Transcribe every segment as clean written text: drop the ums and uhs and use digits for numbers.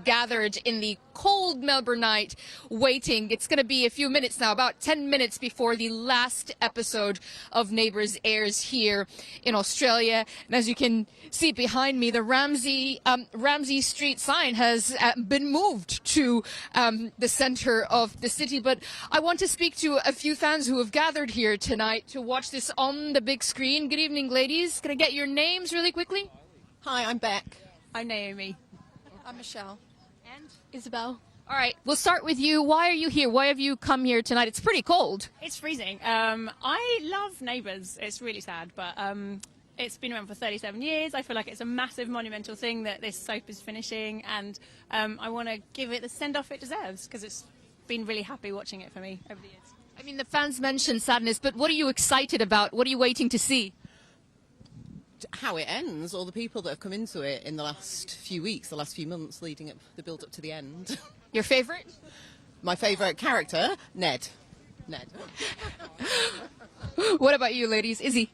gathered in the cold Melbourne night waiting. It's going to be a few minutes now, about 10 minutes before the last episode of Neighbours airs here in Australia. And as you can see behind me, the Ramsay Street sign has been moved to the centre of the city. But I want to speak to a few fans who have gathered here tonight to watch this on the big screen. Good evening, ladies. Can I get your names really quickly? Hi, I'm Beck. I'm Naomi. I'm Michelle. And Isabel. All right, we'll start with you. Why are you here? Why have you come here tonight? It's pretty cold. It's freezing. I love Neighbours. It's really sad, but it's been around for 37 years. I feel like it's a massive monumental thing that this soap is finishing, and I want to give it the send-off it deserves, because it's been really happy watching it for me over the years. I mean, the fans mentioned sadness, but what are you excited about? What are you waiting to see? How it ends, all the people that have come into it in the last few weeks, the last few months leading up the build up to the end. Your favourite? My favourite character, Ned. What about you, ladies? Izzy?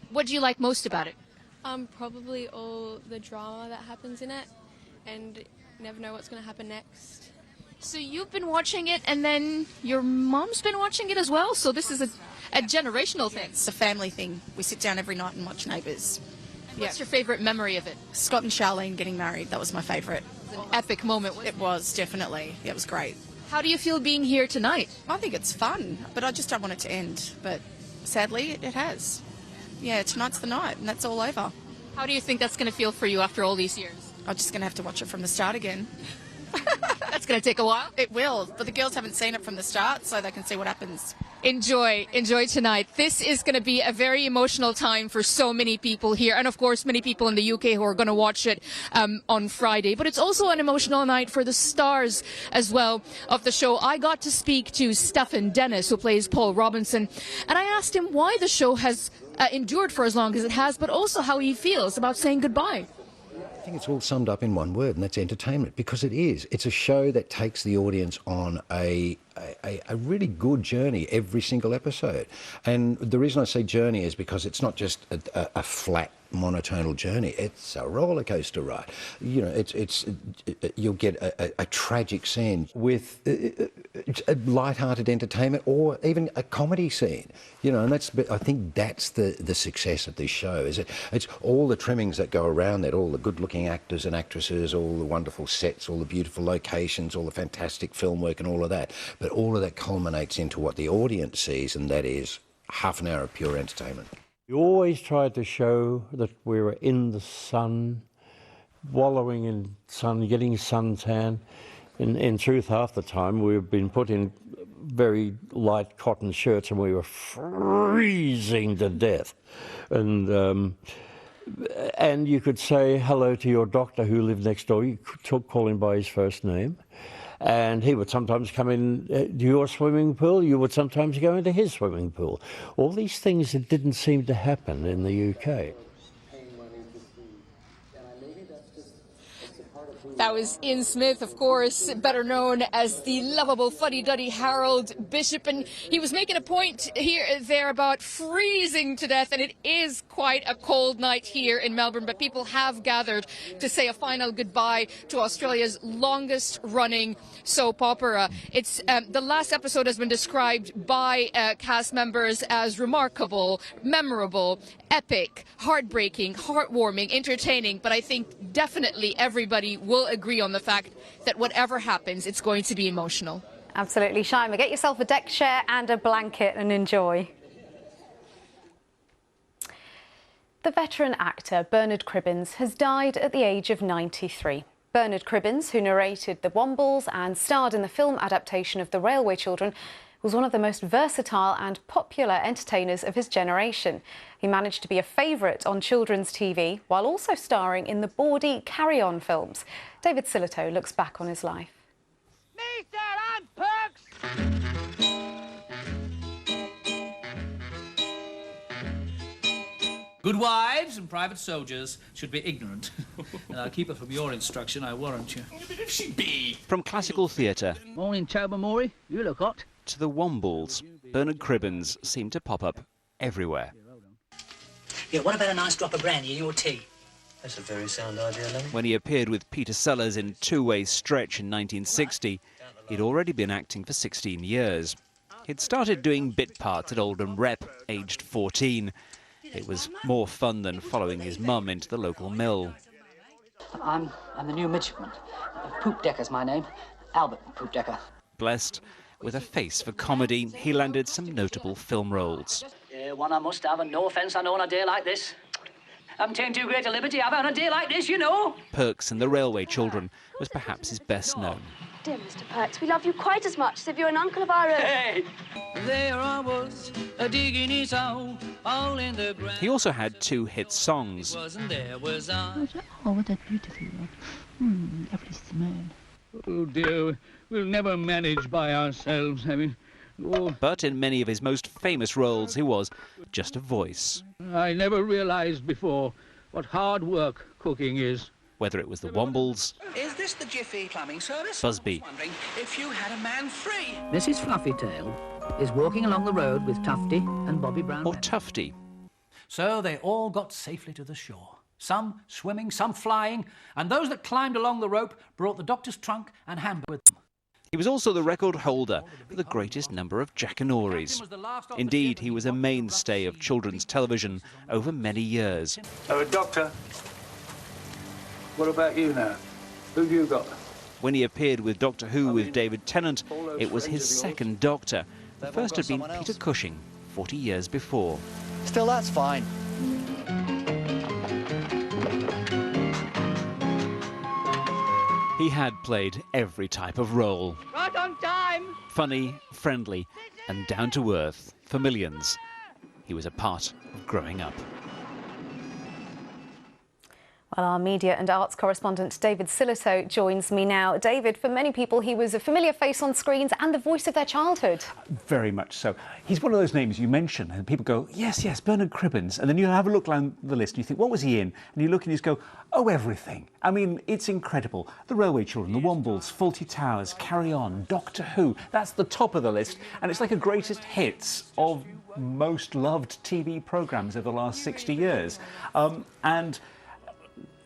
What do you like most about it? Probably all the drama that happens in it, and never know what's going to happen next. So you've been watching it, and then your mom's been watching it as well, so this is a generational thing. It's a family thing. We sit down every night and watch Neighbours. And what's your favourite memory of it? Scott and Charlene getting married, that was my favourite. It was an epic moment. It was, definitely. It was great. How do you feel being here tonight? I think it's fun, but I just don't want it to end. But sadly, it has. Yeah, tonight's the night, and that's all over. How do you think that's going to feel for you after all these years? I'm just going to have to watch it from the start again. That's going to take a while. It will, but the girls haven't seen it from the start, so they can see what happens. Enjoy tonight. This is going to be a very emotional time for so many people here, and of course many people in the UK who are going to watch it on Friday. But it's also an emotional night for the stars as well of the show. I got to speak to Stephen Dennis, who plays Paul Robinson, and I asked him why the show has endured for as long as it has, but also how he feels about saying goodbye. I think it's all summed up in one word, and that's entertainment, because it is. It's a show that takes the audience on a really good journey every single episode. And the reason I say journey is because it's not just a flat, monotonal journey. It's a roller coaster ride. You know, you'll get a tragic scene with a light-hearted entertainment, or even a comedy scene. You know, and I think that's the success of this show. It's all the trimmings that go around that, all the good-looking actors and actresses, all the wonderful sets, all the beautiful locations, all the fantastic film work, and all of that. But all of that culminates into what the audience sees, and that is half an hour of pure entertainment. We always tried to show that we were in the sun, wallowing in sun, getting suntan. In truth, half the time we've been put in very light cotton shirts and we were freezing to death. And you could say hello to your doctor who lived next door. You could call him by his first name. And he would sometimes come in your swimming pool, you would sometimes go into his swimming pool. All these things that didn't seem to happen in the UK. That was Ian Smith, of course, better known as the lovable fuddy-duddy Harold Bishop, and he was making a point there about freezing to death, and it is quite a cold night here in Melbourne, but people have gathered to say a final goodbye to Australia's longest-running soap opera. It's the last episode has been described by cast members as remarkable, memorable, epic, heartbreaking, heartwarming, entertaining, but I think definitely everybody will agree on the fact that whatever happens, it's going to be emotional. Absolutely. Shima, get yourself a deck chair and a blanket and enjoy. The veteran actor Bernard Cribbins has died at the age of 93. Bernard Cribbins, who narrated The Wombles and starred in the film adaptation of The Railway Children, was one of the most versatile and popular entertainers of his generation. He managed to be a favourite on children's TV while also starring in the bawdy Carry On films. David Silito looks back on his life. Me, Dad, I'm Perks! Good wives and private soldiers should be ignorant. And I'll keep her from your instruction, I warrant you. She be. From classical theatre Morning, Tobermory. You look hot. to the Wombles, Bernard Cribbins seemed to pop up everywhere. Yeah, what about a nice drop of brandy in your tea? That's a very sound idea, Lemmy. When he appeared with Peter Sellers in Two-Way Stretch in 1960, he'd already been acting for 16 years. He'd started doing bit parts at Oldham Rep, aged 14. It was more fun than following his mum into the local mill. I'm the new midshipman. Poop Decker's my name. Albert Poop Decker. Blessed with a face for comedy, he landed some notable film roles. One I must have, and no offence I know on a day like this. Haven't taken too great a liberty, have I, on a day like this, you know? Perks and the Railway Children was perhaps his best known. Dear Mr. Perks, we love you quite as much as if you're an uncle of our own. Hey! There I was, a digging his hole, all in the ground. He also had 2 hit songs. Wasn't there, was I? Oh, what a beautiful lovely smell. Oh dear, we'll never manage by ourselves, I mean. Oh, But in many of his most famous roles, he was just a voice. I never realised before what hard work cooking is. Whether it was the Wombles, Is this the Jiffy Plumbing Service? Busby, Wondering if you had a man free. Mrs. Fluffytail is walking along the road with Tufty and Bobby Brown. or Tufty. So they all got safely to the shore. Some swimming, some flying, and those that climbed along the rope brought the doctor's trunk and handbag with them. He was also the record holder for the greatest number of Jackanories. Indeed, he was a mainstay of children's television over many years. Oh, Doctor, what about you now? Who've you got? When he appeared with Doctor Who with David Tennant, it was his second Doctor. The first had been Peter Cushing, 40 years before. Still, that's fine. He had played every type of role. Right on time! Funny, friendly, and down to earth for millions. He was a part of growing up. Well, our media and arts correspondent David Silito joins me now. David, for many people, he was a familiar face on screens and the voice of their childhood. Very much so. He's one of those names you mention and people go, yes, yes, Bernard Cribbins. And then you have a look down the list and you think, what was he in? And you look and you just go, oh, everything. I mean, it's incredible. The Railway Children, The Wombles, Fawlty Towers, Carry On, Doctor Who. That's the top of the list. And it's like a greatest hits of most loved TV programmes of the last 60 years.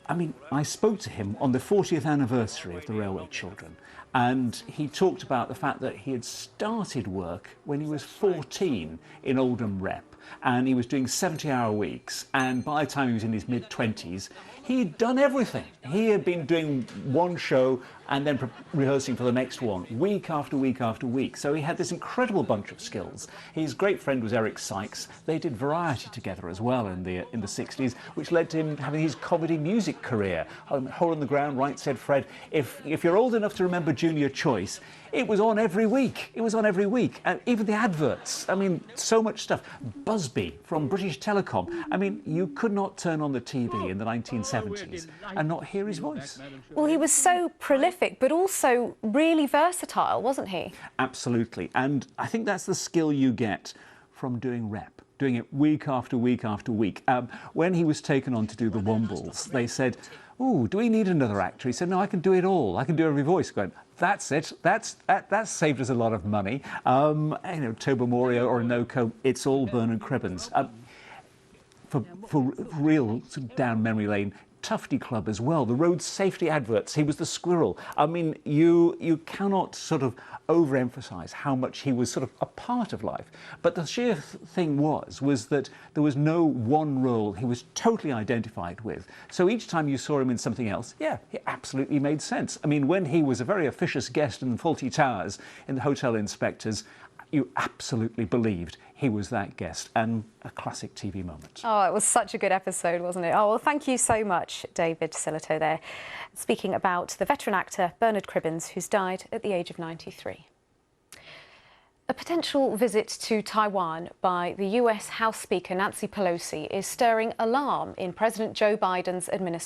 I mean, I spoke to him on the 40th anniversary of the Railway Children, and he talked about the fact that he had started work when he was 14 in Oldham Rep, and he was doing 70-hour weeks, and by the time he was in his mid-20s, he'd done everything. He had been doing one show and then rehearsing for the next one, week after week after week. So he had this incredible bunch of skills. His great friend was Eric Sykes. They did Variety together as well in the 60s, which led to him having his comedy music career. Hole in the Ground, Right Said Fred. If you're old enough to remember Junior Choice, it was on every week. It was on every week. Even the adverts. I mean, so much stuff. Busby from British Telecom. I mean, you could not turn on the TV in the 1970s and not hear his voice. Well, he was so prolific, but also really versatile, wasn't he? Absolutely. And I think that's the skill you get from doing rep. Doing it week after week after week. When he was taken on to do the Wombles, they said, "Oh, do we need another actor?" He said, "No, I can do it all. I can do every voice." Going, that's it. That saved us a lot of money. Tobermory or Inoco, it's all Bernard Cribbins. For real, sort of down memory lane, Tufty Club as well, the road safety adverts, he was the squirrel. I mean, you cannot sort of overemphasize how much he was sort of a part of life. But the sheer thing was that there was no one role he was totally identified with. So each time you saw him in something else, yeah, it absolutely made sense. I mean, when he was a very officious guest in Fawlty Towers in the Hotel Inspectors, you absolutely believed he was that guest, and a classic TV moment. Oh, it was such a good episode, wasn't it? Oh, well, thank you so much, David Silito there, speaking about the veteran actor Bernard Cribbins, who's died at the age of 93. A potential visit to Taiwan by the US House Speaker Nancy Pelosi is stirring alarm in President Joe Biden's administration.